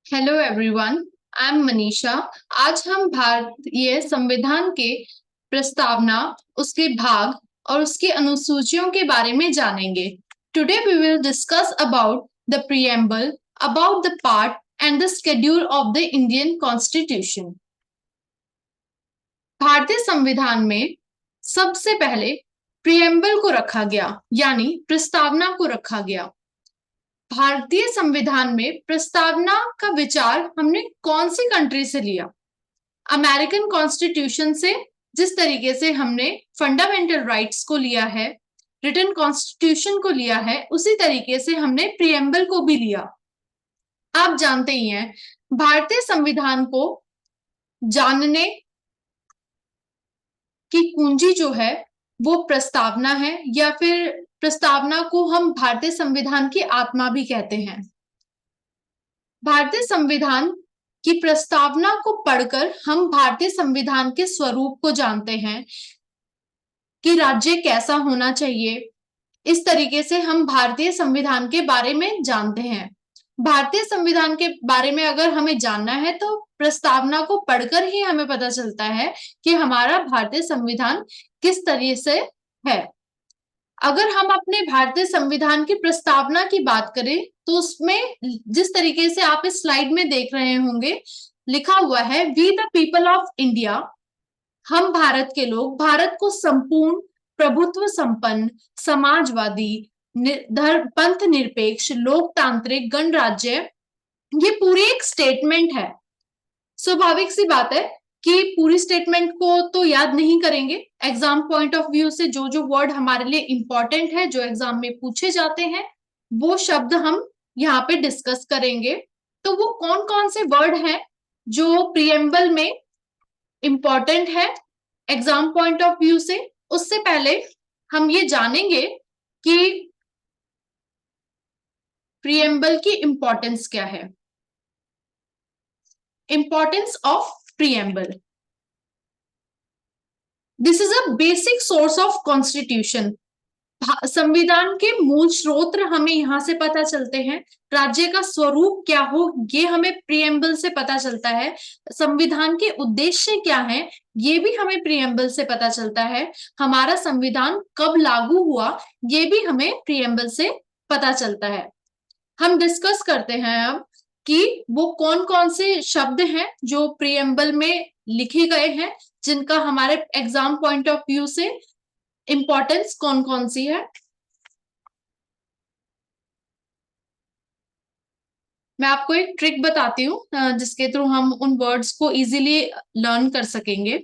Hello everyone, I am Manisha. आज हम भारतीय संविधान के प्रस्तावना, उसके भाग और उसकी अनुसूचियों के बारे में जानेंगे। Today we will discuss about the preamble, about the part and the schedule of the Indian constitution. भारतीय संविधान में सबसे पहले प्रीएम्बल को रखा गया, यानी प्रस्तावना को रखा गया। भारतीय संविधान में प्रस्तावना का विचार हमने कौन सी कंट्री से लिया? अमेरिकन कॉन्स्टिट्यूशन से। जिस तरीके से हमने फंडामेंटल राइट्स को लिया है, रिटन कॉन्स्टिट्यूशन को लिया है, उसी तरीके से हमने प्रीएम्बल को भी लिया। आप जानते ही हैं, भारतीय संविधान को जानने की कुंजी जो है वो प्रस्तावना है, या फिर प्रस्तावना को हम भारतीय संविधान की आत्मा भी कहते हैं। भारतीय संविधान की प्रस्तावना को पढ़कर हम भारतीय संविधान के स्वरूप को जानते हैं कि राज्य कैसा होना चाहिए। इस तरीके से हम भारतीय संविधान के बारे में जानते हैं। भारतीय संविधान के बारे में अगर हमें जानना है तो प्रस्तावना को पढ़कर ही हमें पता चलता है कि हमारा भारतीय संविधान किस तरीके से है। अगर हम अपने भारतीय संविधान की प्रस्तावना की बात करें तो उसमें जिस तरीके से आप इस स्लाइड में देख रहे होंगे, लिखा हुआ है we the people of India. हम भारत के लोग भारत को संपूर्ण प्रभुत्व संपन्न समाजवादी धर्म पंथ निरपेक्ष लोकतांत्रिक गणराज्य, ये पूरी एक स्टेटमेंट है। स्वाभाविक सी बात है कि पूरी स्टेटमेंट को तो याद नहीं करेंगे। एग्जाम पॉइंट ऑफ व्यू से जो जो वर्ड हमारे लिए इंपॉर्टेंट है, जो एग्जाम में पूछे जाते हैं, वो शब्द हम यहाँ पे डिस्कस करेंगे। तो वो कौन कौन से वर्ड हैं जो प्रीएम्बल में इंपॉर्टेंट है एग्जाम पॉइंट ऑफ व्यू से? उससे पहले हम ये जानेंगे कि प्रीएम्बल की इंपॉर्टेंस क्या है। Importance of preamble. This is a basic source of constitution. संविधान के मूल स्रोत हमें यहां से पता चलते हैं। राज्य का स्वरूप क्या हो, ये हमें प्रीएम्बल से पता चलता है। संविधान के उद्देश्य क्या है, ये भी हमें प्रीएम्बल से पता चलता है। हमारा संविधान कब लागू हुआ, ये भी हमें प्रीएम्बल से पता चलता है। हम डिस्कस करते हैं अब कि वो कौन कौन से शब्द हैं जो प्रीएम्बल में लिखे गए हैं, जिनका हमारे एग्जाम पॉइंट ऑफ व्यू से इंपॉर्टेंस कौन कौन सी है। मैं आपको एक ट्रिक बताती हूँ जिसके थ्रू हम उन वर्ड्स को इजीली लर्न कर सकेंगे।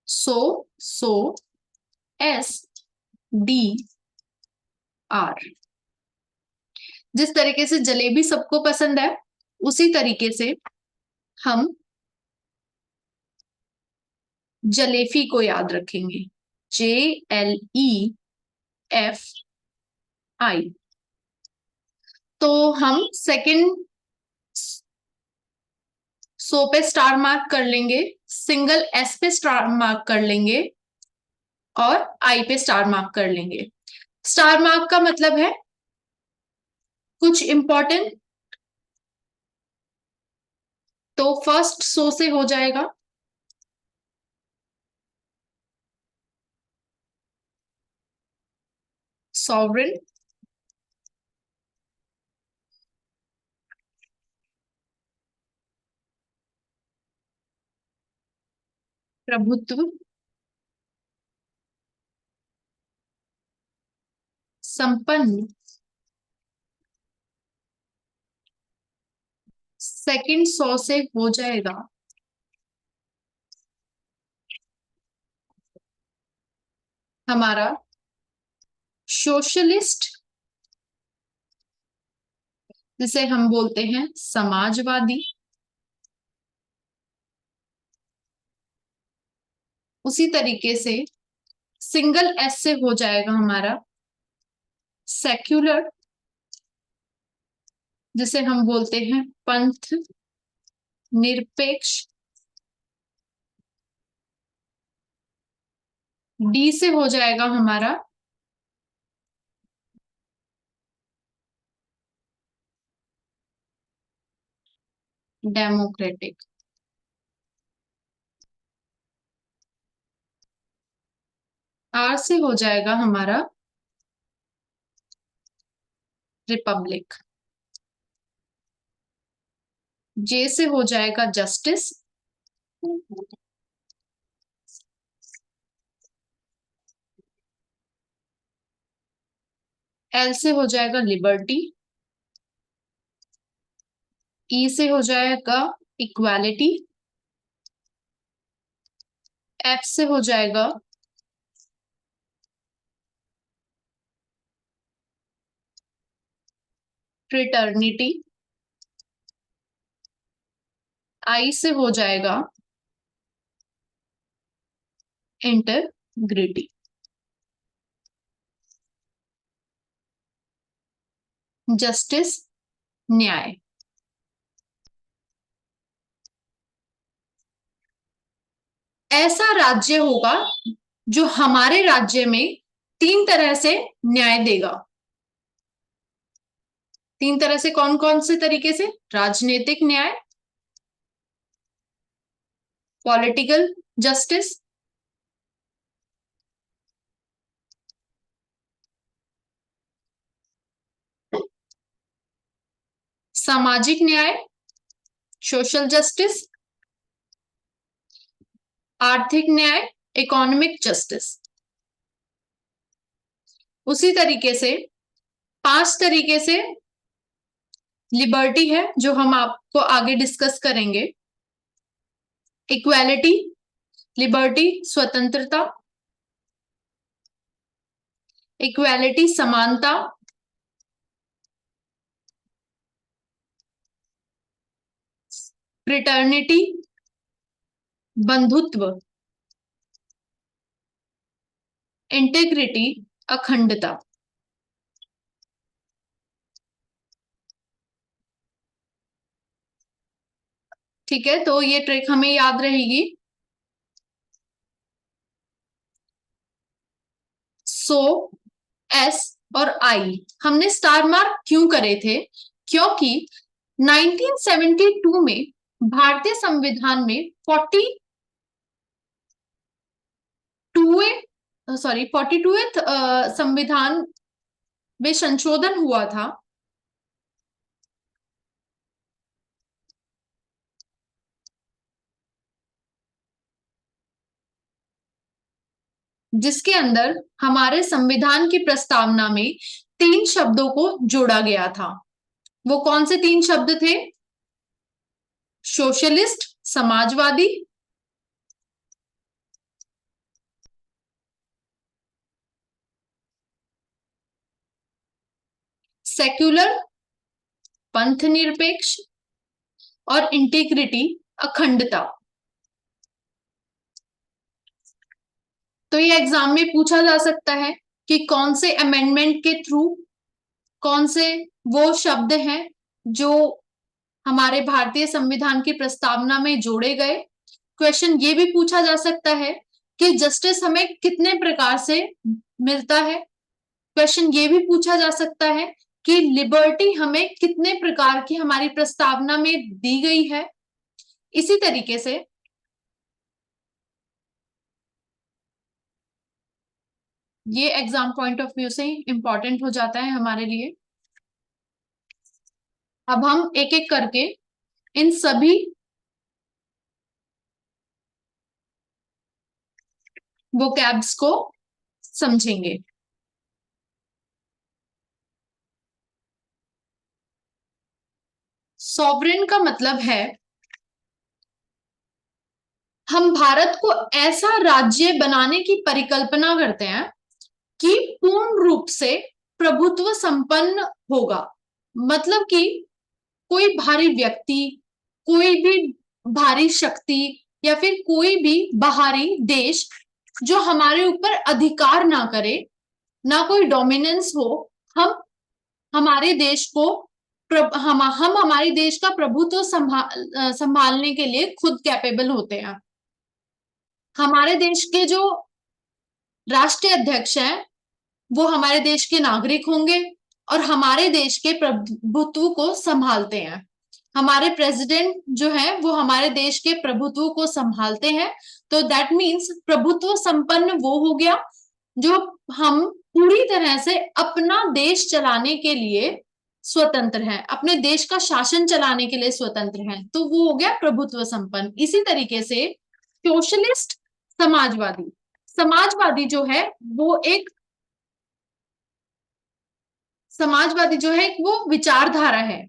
सो एस डी आर। जिस तरीके से जलेबी सबको पसंद है, उसी तरीके से हम जलेफी को याद रखेंगे। JLEFI। तो हम सेकंड सो पे स्टार मार्क कर लेंगे, सिंगल एस पे स्टार मार्क कर लेंगे और आई पे स्टार मार्क कर लेंगे। स्टार मार्क का मतलब है कुछ इंपॉर्टेंट, तो फर्स्ट सो से हो जाएगा। सॉवरेन, प्रभुत्व, संपन्न। सेकंड सौ से हो जाएगा हमारा सोशलिस्ट, जिसे हम बोलते हैं समाजवादी। उसी तरीके से सिंगल एस से हो जाएगा हमारा सेक्युलर। जिसे हम बोलते हैं पंथ निरपेक्ष। डी से हो जाएगा हमारा डेमोक्रेटिक। आर से हो जाएगा हमारा रिपब्लिक। जे से हो जाएगा जस्टिस। एल से हो जाएगा लिबर्टी। ई से हो जाएगा इक्वालिटी। एफ से हो जाएगा फ्रेटर्निटी। आई से हो जाएगा इंटेग्रिटी। जस्टिस न्याय। ऐसा राज्य होगा जो हमारे राज्य में 3 तरह से न्याय देगा। 3 तरह से कौन कौन से तरीके से? राजनीतिक न्याय, पॉलिटिकल जस्टिस, सामाजिक न्याय सोशल जस्टिस, आर्थिक न्याय इकोनॉमिक जस्टिस। उसी तरीके से 5 तरीके से लिबर्टी है जो हम आपको आगे डिस्कस करेंगे। इक्वालिटी लिबर्टी स्वतंत्रता, इक्वालिटी समानता, फ्रेटर्निटी बंधुत्व, इंटेग्रिटी अखंडता। ठीक है, तो ये ट्रिक हमें याद रहेगी। सो एस और आई हमने स्टार मार्क क्यों करे थे? क्योंकि 1972 में भारतीय संविधान में 42वें संविधान में संशोधन हुआ था, जिसके अंदर हमारे संविधान की प्रस्तावना में 3 शब्दों को जोड़ा गया था। वो कौन से 3 शब्द थे? सोशलिस्ट समाजवादी, सेक्युलर पंथ निरपेक्ष और इंटीग्रिटी अखंडता। तो ये एग्जाम में पूछा जा सकता है कि कौन से अमेंडमेंट के थ्रू कौन से वो शब्द हैं जो हमारे भारतीय संविधान की प्रस्तावना में जोड़े गए। क्वेश्चन ये भी पूछा जा सकता है कि जस्टिस हमें कितने प्रकार से मिलता है। क्वेश्चन ये भी पूछा जा सकता है कि लिबर्टी हमें कितने प्रकार की हमारी प्रस्तावना में दी गई है। इसी तरीके से ये एग्जाम पॉइंट ऑफ व्यू से इंपॉर्टेंट हो जाता है हमारे लिए। अब हम एक एक करके इन सभी वोकैब्स को समझेंगे। सॉवरेन का मतलब है हम भारत को ऐसा राज्य बनाने की परिकल्पना करते हैं कि पूर्ण रूप से प्रभुत्व संपन्न होगा। मतलब कि कोई भारी व्यक्ति, कोई भी भारी शक्ति या फिर कोई भी बाहरी देश जो हमारे ऊपर अधिकार ना करे, ना कोई डोमिनेंस हो, हम हमारे देश को हम हमारी देश का प्रभुत्व संभालने के लिए खुद कैपेबल होते हैं। हमारे देश के जो राष्ट्रीय अध्यक्ष हैं वो हमारे देश के नागरिक होंगे और हमारे देश के प्रभुत्व को संभालते हैं। हमारे प्रेसिडेंट जो है वो हमारे देश के प्रभुत्व को संभालते हैं। तो दैट मीन्स प्रभुत्व संपन्न वो हो गया जो हम पूरी तरह से अपना देश चलाने के लिए स्वतंत्र है, अपने देश का शासन चलाने के लिए स्वतंत्र है, तो वो हो गया प्रभुत्व संपन्न। इसी तरीके से सोशलिस्ट समाजवादी, समाजवादी जो है वो एक समाजवादी जो है वो विचारधारा है।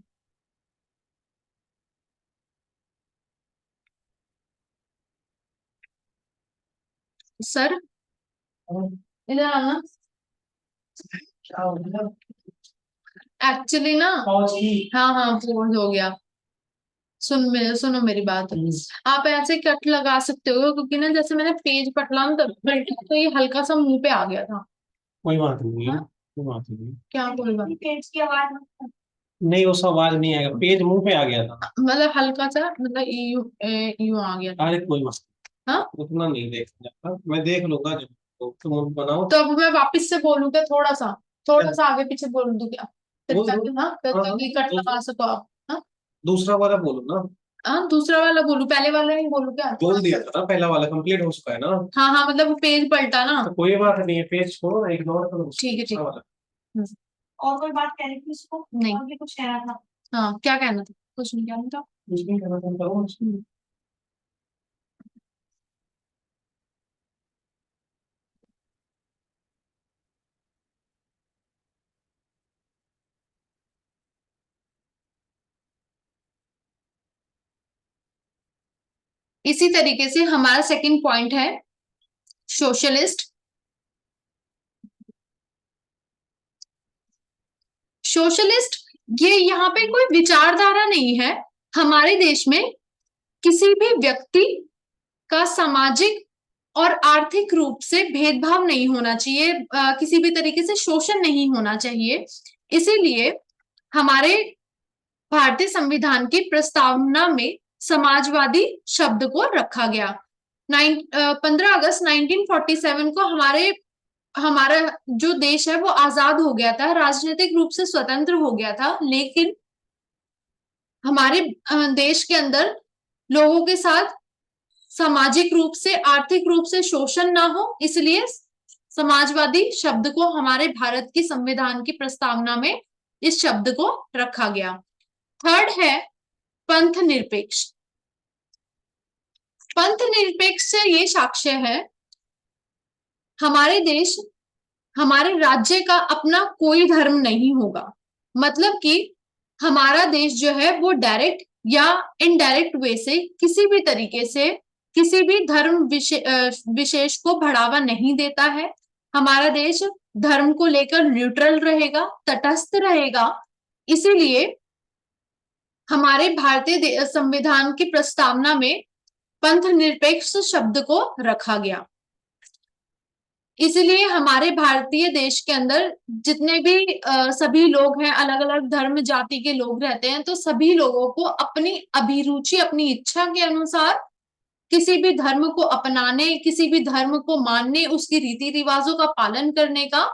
सर इधर आना। एक्चुअली ना, हाँ हाँ फोन हो गया। सुनो मेरी बात। आप ऐसे कट लगा सकते हो क्योंकि ना जैसे मैंने पेज पटला ना तो ये हल्का सा मुंह पे आ गया था। कोई बात नहीं है, कोई बात नहीं। क्या कोई बात? पेज की आवाज नहीं, उस आवाज नहीं आएगा, पेज मुंह पे आ गया था। मतलब हल्का सा, मतलब यू आ गया था। अरे कोई बात, हाँ उतना नहीं देखना, मैं देख लूंगा जब तुम बनाओ। तो अब मैं वापस से बोलूँ क्या? थोड़ा सा आगे पीछे बोल दूं क्या? फिर बोल ताकि दो। हाँ फिर हाँ, ताकि कट लगा सको आप। हाँ दूसरा वाला बोलो ना। हाँ दूसरा वाला बोलूं, पहले वाला नहीं बोलूं क्या? बोल दिया था ना, पहला वाला कंप्लीट हो चुका है ना। हाँ हाँ मतलब वो पेज पलटा ना। तो कोई बात नहीं है, पेज छोड़ो, इग्नोर करो। ठीक है ठीक दूसरा वाला। है। और कोई बात कह रही थी उसको? नहीं, और भी कुछ कहना था। हाँ क्या कहना था? कुछ नहीं कहना था। कुछ नहीं करना तुम करो। इसी तरीके से हमारा सेकंड पॉइंट है सोशलिस्ट। सोशलिस्ट ये यहाँ पे कोई विचारधारा नहीं है। हमारे देश में किसी भी व्यक्ति का सामाजिक और आर्थिक रूप से भेदभाव नहीं होना चाहिए, किसी भी तरीके से शोषण नहीं होना चाहिए। इसीलिए हमारे भारतीय संविधान की प्रस्तावना में समाजवादी शब्द को रखा गया। 15 अगस्त 1947 को हमारा जो देश है वो आजाद हो गया था, राजनीतिक रूप से स्वतंत्र हो गया था, लेकिन हमारे देश के अंदर लोगों के साथ सामाजिक रूप से आर्थिक रूप से शोषण ना हो, इसलिए समाजवादी शब्द को हमारे भारत की संविधान की प्रस्तावना में इस शब्द को रखा गया। थर्ड है पंथ निरपेक्ष। पंथ निरपेक्ष से ये साक्ष्य है हमारे राज्य का अपना कोई धर्म नहीं होगा। मतलब कि हमारा देश जो है वो डायरेक्ट या इनडायरेक्ट वे से किसी भी तरीके से किसी भी धर्म विशेष को बढ़ावा नहीं देता है। हमारा देश धर्म को लेकर न्यूट्रल रहेगा, तटस्थ रहेगा। इसीलिए हमारे भारतीय संविधान की प्रस्तावना में पंथ निरपेक्ष शब्द को रखा गया। इसलिए हमारे भारतीय देश के अंदर जितने भी सभी लोग हैं, अलग अलग धर्म जाति के लोग रहते हैं, तो सभी लोगों को अपनी अभिरुचि अपनी इच्छा के अनुसार किसी भी धर्म को अपनाने, किसी भी धर्म को मानने, उसकी रीति रिवाजों का पालन करने का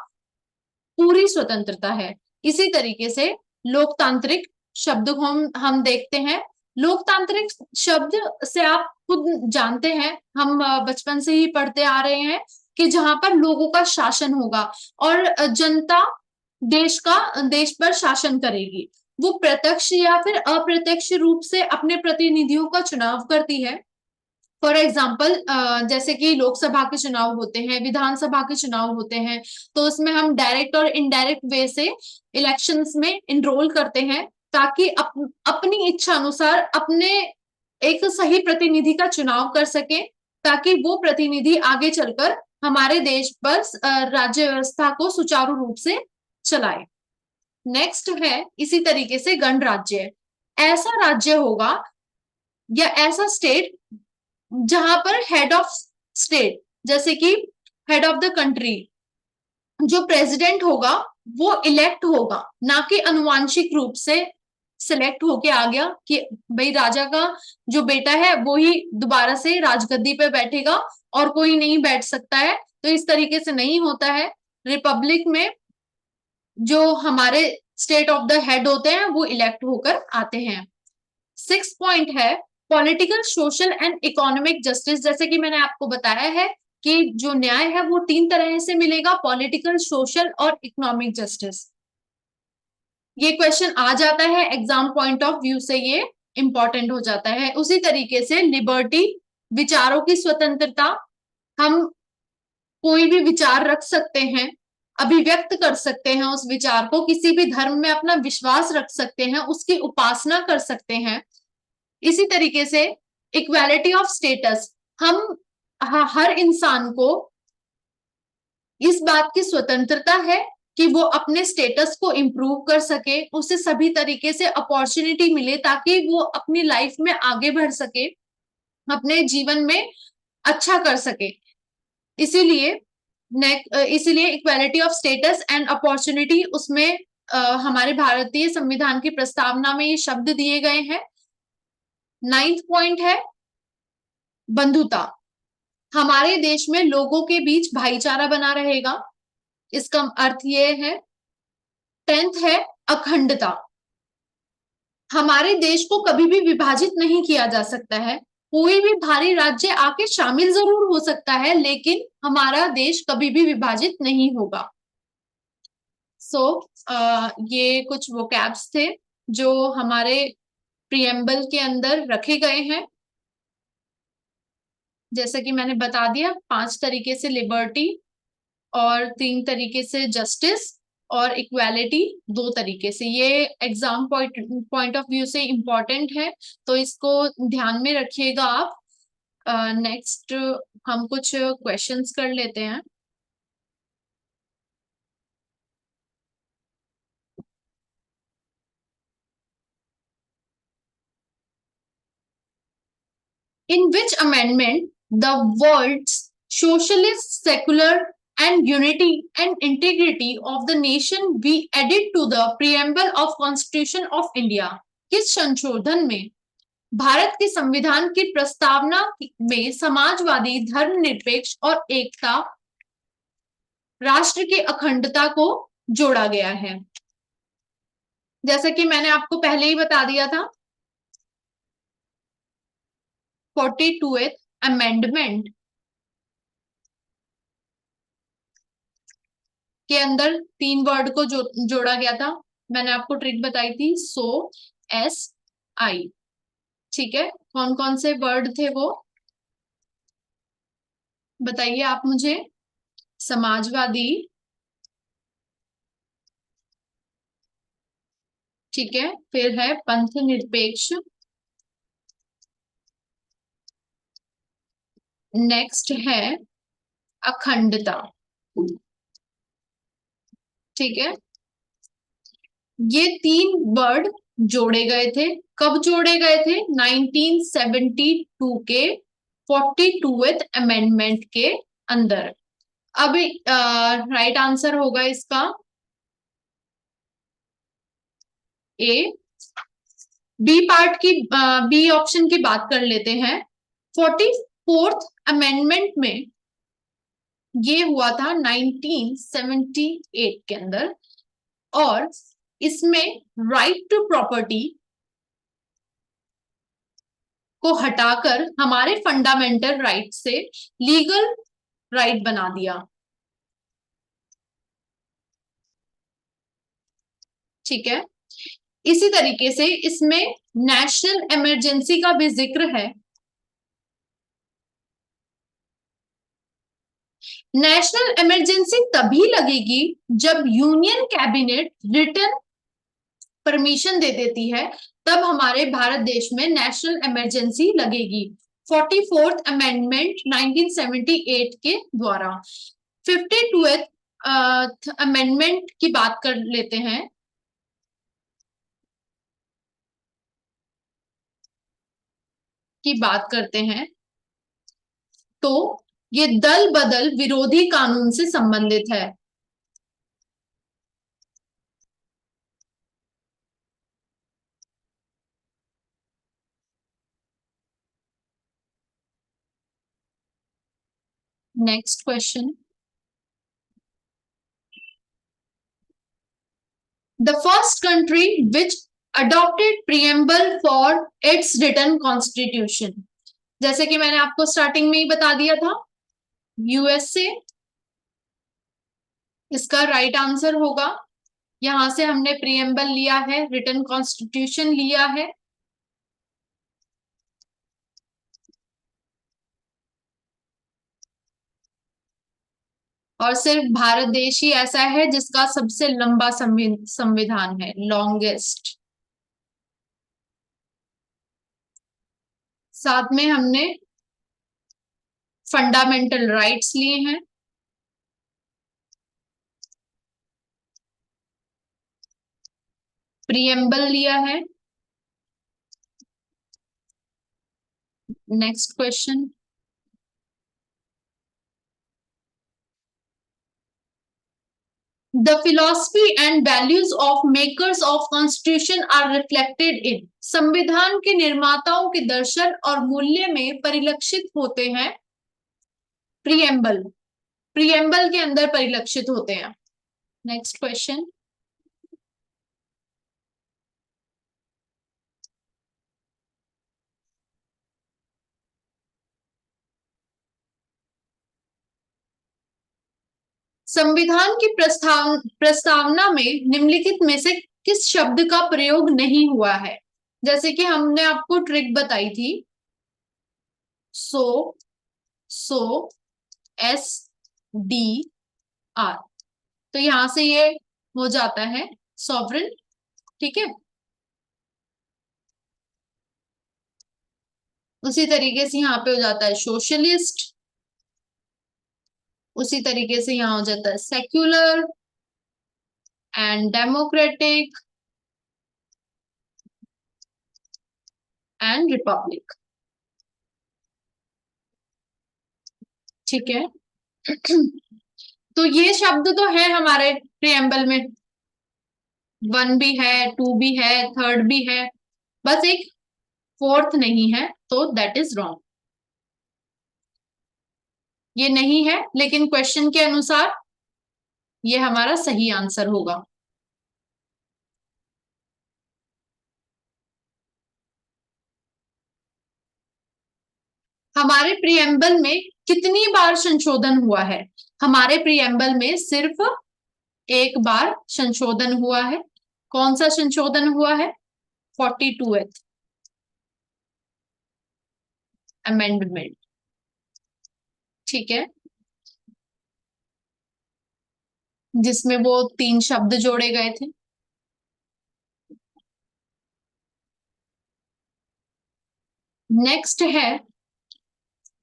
पूरी स्वतंत्रता है। इसी तरीके से लोकतांत्रिक शब्द को हम देखते हैं। लोकतांत्रिक शब्द से आप खुद जानते हैं, हम बचपन से ही पढ़ते आ रहे हैं कि जहां पर लोगों का शासन होगा और जनता देश पर शासन करेगी। वो प्रत्यक्ष या फिर अप्रत्यक्ष रूप से अपने प्रतिनिधियों का चुनाव करती है। फॉर एग्जाम्पल जैसे कि लोकसभा के चुनाव होते हैं, विधानसभा के चुनाव होते हैं, तो उसमें हम डायरेक्ट और इनडायरेक्ट वे से इलेक्शंस में इनरोल करते हैं ताकि अपनी इच्छा अनुसार अपने एक सही प्रतिनिधि का चुनाव कर सके, ताकि वो प्रतिनिधि आगे चलकर हमारे देश पर राज्य व्यवस्था को सुचारू रूप से चलाए। नेक्स्ट है इसी तरीके से गणराज्य। ऐसा राज्य होगा या ऐसा स्टेट जहां पर हेड ऑफ स्टेट, जैसे कि हेड ऑफ द कंट्री जो प्रेसिडेंट होगा वो इलेक्ट होगा, ना कि अनुवांशिक रूप से सिलेक्ट होके आ गया कि भाई राजा का जो बेटा है वो ही दोबारा से राजगद्दी पे बैठेगा और कोई नहीं बैठ सकता है। तो इस तरीके से नहीं होता है। रिपब्लिक में जो हमारे स्टेट ऑफ द हेड होते हैं वो इलेक्ट होकर आते हैं। 6 पॉइंट है political, social and economic justice. जैसे कि मैंने आपको बताया है कि जो न्याय है वो 3 तरह से मिलेगा, पॉलिटिकल, सोशल और इकोनॉमिक जस्टिस। ये क्वेश्चन आ जाता है एग्जाम पॉइंट ऑफ व्यू से, ये इंपॉर्टेंट हो जाता है। उसी तरीके से लिबर्टी, विचारों की स्वतंत्रता, हम कोई भी विचार रख सकते हैं, अभिव्यक्त कर सकते हैं उस विचार को, किसी भी धर्म में अपना विश्वास रख सकते हैं, उसकी उपासना कर सकते हैं। इसी तरीके से इक्वालिटी ऑफ स्टेटस, हम हर इंसान को इस बात की स्वतंत्रता है कि वो अपने स्टेटस को इंप्रूव कर सके, उसे सभी तरीके से अपॉर्चुनिटी मिले ताकि वो अपनी लाइफ में आगे बढ़ सके, अपने जीवन में अच्छा कर सके। इसीलिए इसीलिए equality of status and opportunity उसमें हमारे भारतीय संविधान की प्रस्तावना में ये शब्द दिए गए हैं। 9th पॉइंट है बंधुता, हमारे देश में लोगों के बीच भाईचारा बना रहेगा, इसका अर्थ ये है। 10th है अखंडता, हमारे देश को कभी भी विभाजित नहीं किया जा सकता है, कोई भी भारी राज्य आके शामिल जरूर हो सकता है लेकिन हमारा देश कभी भी विभाजित नहीं होगा। ये कुछ वोकैब्स थे जो हमारे प्रियम्बल के अंदर रखे गए हैं। जैसे कि मैंने बता दिया 5 तरीके से लिबर्टी, और 3 तरीके से जस्टिस, और इक्वालिटी 2 तरीके से। ये एग्जाम पॉइंट ऑफ व्यू से इंपॉर्टेंट है, तो इसको ध्यान में रखिएगा आप। नेक्स्ट हम कुछ क्वेश्चंस कर लेते हैं। In which amendment the words socialist, secular, and unity and integrity of the nation be added to the preamble of Constitution of India? किस संशोधन में भारत के संविधान की प्रस्तावना में समाजवादी, धर्मनिरपेक्ष और एकता, राष्ट्र की अखंडता को जोड़ा गया है? जैसा कि मैंने आपको पहले ही बता दिया था, 42th अमेंडमेंट के अंदर 3 वर्ड को जोड़ा गया था। मैंने आपको ट्रिक बताई थी, SI। ठीक है, कौन कौन से वर्ड थे वो बताइए आप मुझे। समाजवादी, ठीक है, फिर है पंथ निरपेक्ष, नेक्स्ट है अखंडता। ठीक है, ये 3 वर्ड जोड़े गए थे। कब जोड़े गए थे? 1972 के 42th अमेंडमेंट के अंदर। अब राइट आंसर होगा इसका ए। बी पार्ट की, बी ऑप्शन की बात कर लेते हैं। 44th अमेंडमेंट में ये हुआ था 1978 के अंदर, और इसमें राइट टू प्रॉपर्टी को हटाकर हमारे फंडामेंटल राइट से लीगल राइट बना दिया। ठीक है, इसी तरीके से इसमें नेशनल इमरजेंसी का भी जिक्र है। नेशनल इमरजेंसी तभी लगेगी जब यूनियन कैबिनेट रिटर्न परमिशन दे देती है, तब हमारे भारत देश में नेशनल इमरजेंसी लगेगी। 44th अमेंडमेंट 1978 के द्वारा। 52th अमेंडमेंट की बात कर लेते हैं। बात करते हैं तो ये दल बदल विरोधी कानून से संबंधित है। Next question, the first country which adopted preamble for its written constitution. जैसे कि मैंने आपको स्टार्टिंग में ही बता दिया था, यूएसए इसका राइट आंसर होगा। यहां से हमने प्रीएम्बल लिया है, रिटन कॉन्स्टिट्यूशन लिया है। और सिर्फ भारत देश ही ऐसा है जिसका सबसे लंबा संविधान है, लॉन्गेस्ट। साथ में हमने फंडामेंटल राइट्स लिए हैं, प्रीएम्बल लिया है। Next question, the philosophy and values of makers of constitution are reflected in. संविधान के निर्माताओं के दर्शन और मूल्य में परिलक्षित होते हैं प्रीएम्बल, प्रीएम्बल के अंदर परिलक्षित होते हैं। नेक्स्ट क्वेश्चन, संविधान की प्रस्तावना में निम्नलिखित में से किस शब्द का प्रयोग नहीं हुआ है। जैसे कि हमने आपको ट्रिक बताई थी, सो एस डी आर, तो यहां से ये हो जाता है सॉवरेन। ठीक है, उसी तरीके से यहाँ पे हो जाता है सोशलिस्ट, उसी तरीके से यहाँ हो जाता है secular and democratic and Republic. ठीक है, तो ये शब्द तो है हमारे प्रीएम्बल में, 1 भी है, 2 भी है, 3rd भी है, बस एक 4th नहीं है, तो दैट इज रॉन्ग। ये नहीं है, लेकिन क्वेश्चन के अनुसार ये हमारा सही आंसर होगा। हमारे प्रीएम्बल में कितनी बार संशोधन हुआ है? हमारे प्रीएम्बल में सिर्फ एक बार संशोधन हुआ है। कौन सा संशोधन हुआ है? 42th amendment. ठीक है, जिसमें वो 3 शब्द जोड़े गए थे। नेक्स्ट है,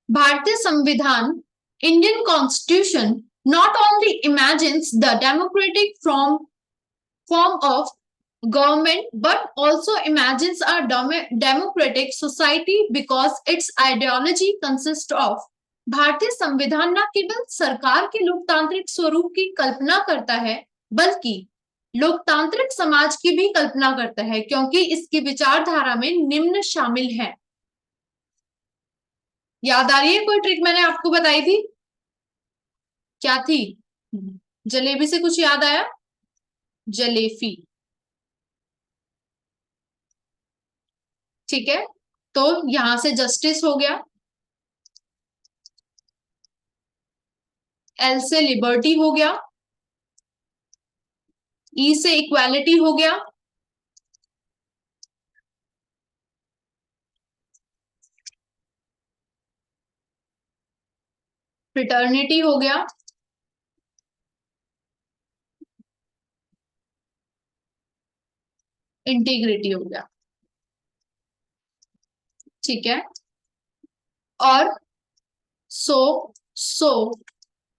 भारतीय संविधान, Indian constitution not only imagines the democratic form of government but also imagines a democratic society because its ideology consists of। भारतीय संविधान न केवल सरकार के लोकतांत्रिक स्वरूप की कल्पना करता है बल्कि लोकतांत्रिक समाज की भी कल्पना करता है, क्योंकि इसकी विचारधारा में निम्न शामिल है। याद आ रही है कोई ट्रिक मैंने आपको बताई थी? क्या थी? जलेबी से कुछ याद आया? जलेफी। ठीक है, तो यहां से जस्टिस हो गया, एल से लिबर्टी हो गया, ई से इक्वालिटी हो गया, फ्रिटर्निटी हो गया, इंटीग्रिटी हो गया। ठीक है, और सो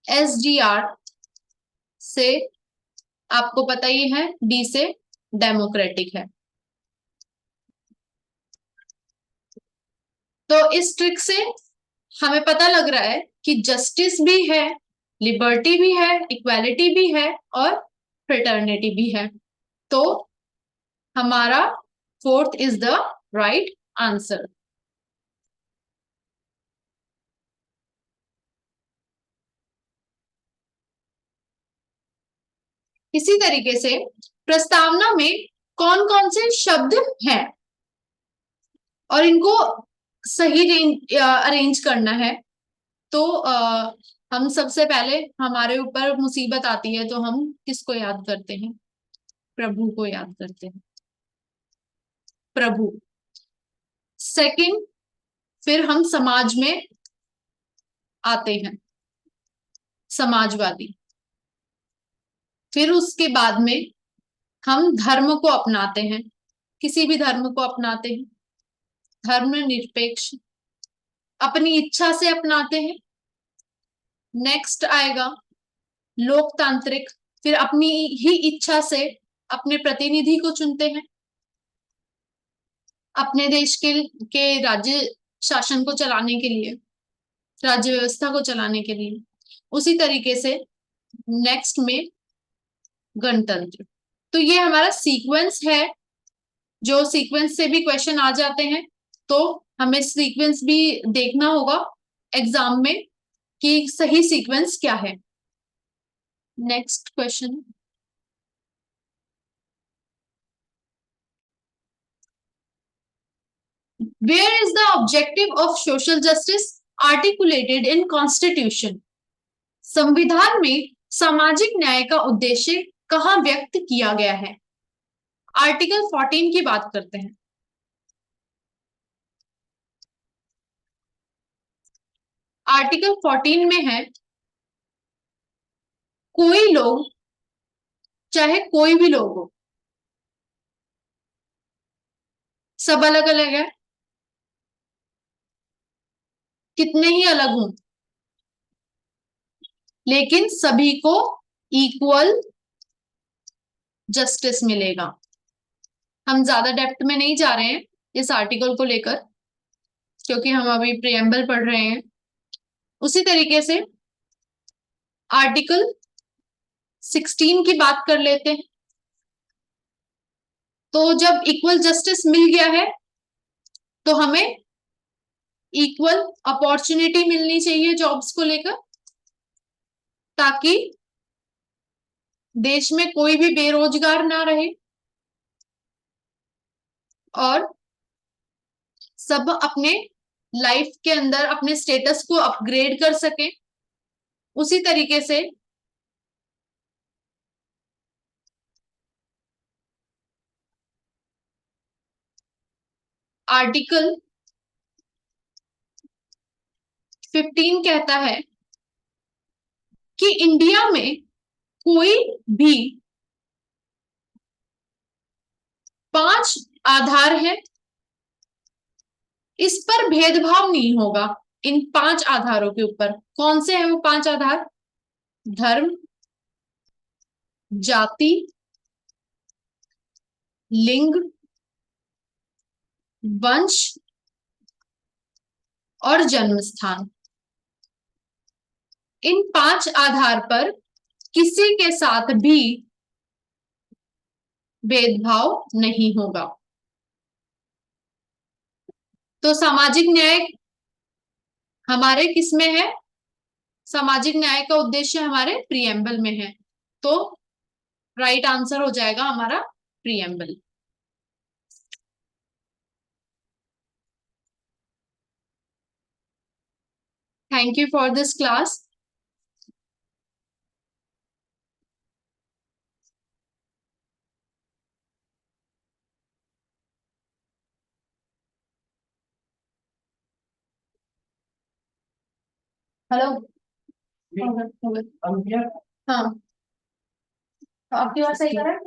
SDR से आपको पता ही है, डी से डेमोक्रेटिक है। तो इस ट्रिक से हमें पता लग रहा है कि जस्टिस भी है, लिबर्टी भी है, इक्वालिटी भी है और फ्रेटर्निटी भी है। तो हमारा 4th is the right answer. इसी तरीके से प्रस्तावना में कौन कौन से शब्द हैं और इनको सही अरेंज करना है। तो हम सबसे पहले हमारे ऊपर मुसीबत आती है तो हम किसको याद करते हैं? प्रभु को याद करते हैं, प्रभु। सेकंड, फिर हम समाज में आते हैं, समाजवादी। फिर उसके बाद में हम धर्म को अपनाते हैं, किसी भी धर्म को अपनाते हैं, धर्मनिरपेक्ष, अपनी इच्छा से अपनाते हैं। नेक्स्ट आएगा लोकतांत्रिक, फिर अपनी ही इच्छा से अपने प्रतिनिधि को चुनते हैं, अपने देश के राज्य शासन को चलाने के लिए, राज्य व्यवस्था को चलाने के लिए। उसी तरीके से नेक्स्ट में गणतंत्र। तो ये हमारा सीक्वेंस है, जो सीक्वेंस से भी क्वेश्चन आ जाते हैं, तो हमें सीक्वेंस भी देखना होगा एग्जाम में कि सही सीक्वेंस क्या है। Next question, where is the objective of social justice articulated in constitution? संविधान में सामाजिक न्याय का उद्देश्य कहाँ व्यक्त किया गया है? आर्टिकल 14 की बात करते हैं। आर्टिकल 14 में है, कोई लोग, चाहे कोई भी लोग हो, सब अलग अलग है, कितने ही अलग हों, लेकिन सभी को इक्वल जस्टिस मिलेगा। हम ज्यादा डेप्थ में नहीं जा रहे हैं इस आर्टिकल को लेकर, क्योंकि हम अभी प्रियम्बल पढ़ रहे हैं। उसी तरीके से आर्टिकल 16 की बात कर लेते हैं। तो जब इक्वल जस्टिस मिल गया है तो हमें इक्वल अपॉर्चुनिटी मिलनी चाहिए जॉब्स को लेकर, ताकि देश में कोई भी बेरोजगार ना रहे और सब अपने लाइफ के अंदर अपने स्टेटस को अपग्रेड कर सके। उसी तरीके से आर्टिकल 15 कहता है कि इंडिया में कोई भी 5 आधार है, इस पर भेदभाव नहीं होगा। इन 5 आधारों के ऊपर कौन से हैं वो 5 आधार? धर्म, जाति, लिंग, वंश और जन्म स्थान। इन 5 आधार पर किसी के साथ भी भेदभाव नहीं होगा। तो सामाजिक न्याय हमारे किस में है? सामाजिक न्याय का उद्देश्य हमारे प्रीएम्बल में है, तो राइट आंसर हो जाएगा हमारा preamble. Thank you for this class. Hello, हो गया, हो गया। हाँ, तो आपकी बात सही कर रहा है।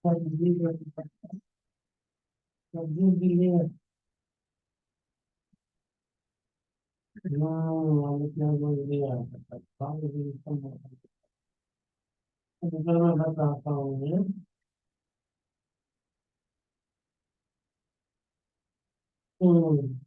सब्जी भी है। क्या बोल दिया। मैं बताता हूँ। हम्म,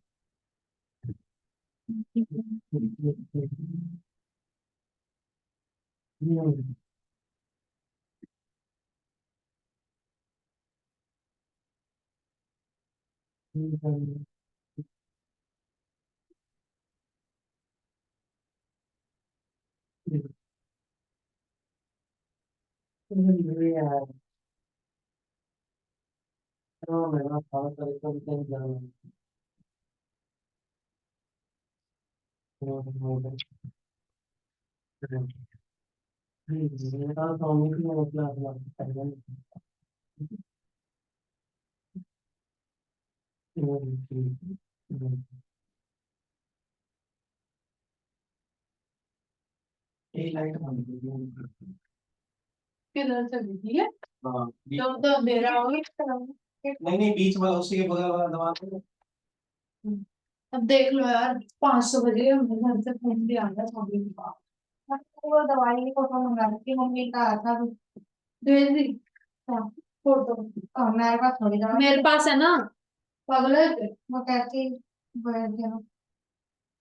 हम्म, यार, मेरा सारा तरीका भी चेंज करना है। मेरा स्वामी की मतलब एक लाइट बंद कर। किधर से बिजली है? हाँ, तो अंधेरा होगा। नहीं नहीं, बीच वाला उसी के बगल वाला दबा दो। अब देख लो यार, 500 बजे हमने घर से फोन भी आ गया स्वामी के पास। वो दवाई की फोटो मंगा रखी मम्मी का था, भेज दी। हाँ, फोटो। मेरे पास थोड़ी दवाई, मेरे पास है ना। पागल है क्या? वो कहती भेज देना।